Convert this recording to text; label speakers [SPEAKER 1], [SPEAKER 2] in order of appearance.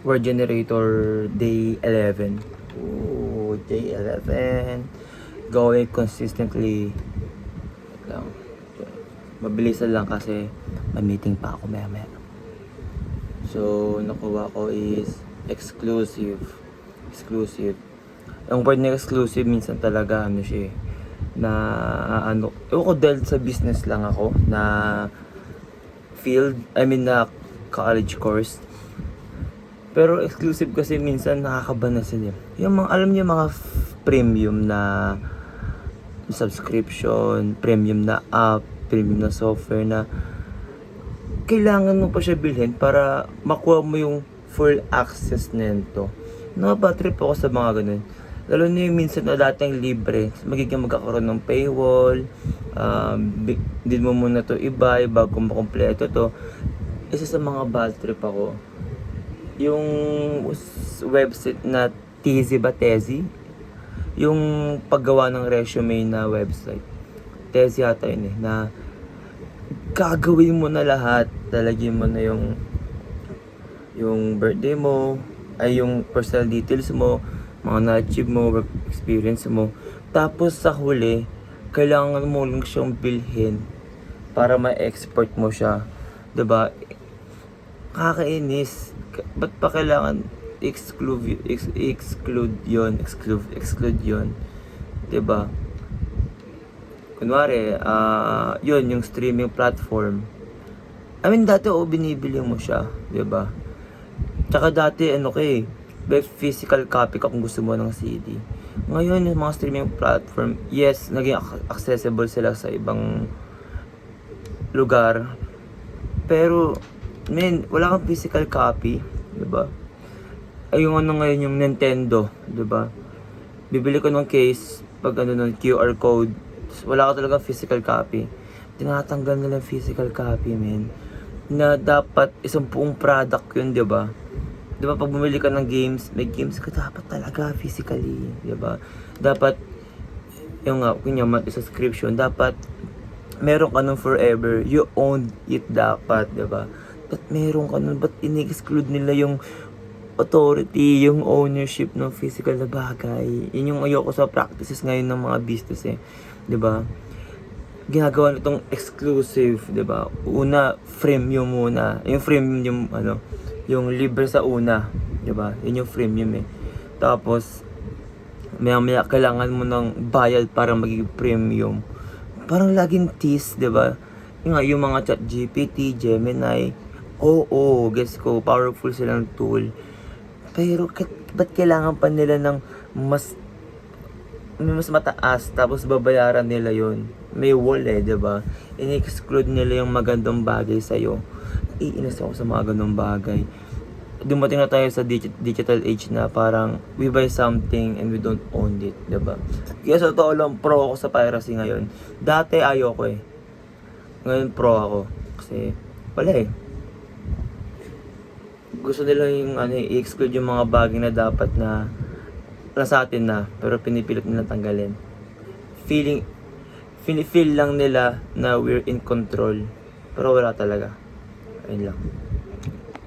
[SPEAKER 1] Word generator day 11. Ooh, day 11. Going consistently. Wait lang. Mabilisan lang kasi may meeting pa ako maya. So, nakuha ko is exclusive. Exclusive. Ang word na exclusive minsan talaga ano siya na ewan ko dahil sa business lang ako na na college course. Pero exclusive kasi minsan nakakaba na sila. Yung mga, alam niyo mga premium na subscription, premium na app, premium na software na kailangan mo pa siya bilhin para makuha mo yung full access nito. Napatrip ako sa mga ganun. Lalo na yung minsan na dating libre, magiging magkakaroon ng paywall, din mo muna to i-buy bago makompleto to. Isa sa mga bad trip ako, yung website na Tezi, yung paggawa ng resume na website. Tezi yata yun na gagawin mo na lahat, talagyan mo na yung birthday mo, ay yung personal details mo, mga na-achieve mo, work experience mo. Tapos sa huli, kailangan mo lang siyang bilhin para ma-export mo siya. 'Di ba? Kakainis. Ba't pa kailangan exclude yun? 'Di ba? Kunwari, yun yung streaming platform. Dati binibili mo siya, 'di ba? Tsaka dati may physical copy ka kung gusto mo ng CD. Ngayon yung mga streaming platform, yes, naging accessible sila sa ibang lugar. Pero wala kang physical copy, 'di ba? Ay yung ngayon yung Nintendo, 'di ba? Bibili ko ng case pag ng QR code, wala ka talaga physical copy. Tinatanggal nila physical copy, na dapat isang buong product yun, 'di ba? 'Di ba pag bumili ka ng games, may games ka dapat talaga physically, 'di ba? Dapat yung subscription, dapat meron ka nun forever. You own it dapat, 'di ba? Ba't meron ka nun? Ba't in-exclude nila yung authority, yung ownership ng physical na bagay? Yun yung ayoko sa practices ngayon ng mga business 'di ba? Ginagawa nitong exclusive, 'di ba? Una, freemium muna. Yung freemium yung libre sa una, 'di ba? Yun yung freemium Tapos maya kailangan mo ng bayad para maging premium. Parang laging tease, 'di ba? Yung mga ChatGPT, Gemini, oo, guess ko, powerful silang tool. Pero ba't kailangan pa nila ng mas mataas tapos babayaran nila yon? May wall 'di ba? In-exclude nila yung magandang bagay sa iyo. Iinis ako sa mga ganung bagay. Dumating na tayo sa digital age na parang we buy something and we don't own it, 'di ba? Kaya sa totoo lang, pro ako sa piracy ngayon. Dati ayoko Ngayon pro ako kasi wala gusto nila yung i-exclude yung mga bagay na dapat na sa atin na, pero pinipilit nila tanggalin. Feel lang nila na we're in control, pero wala talaga. Ayun lang.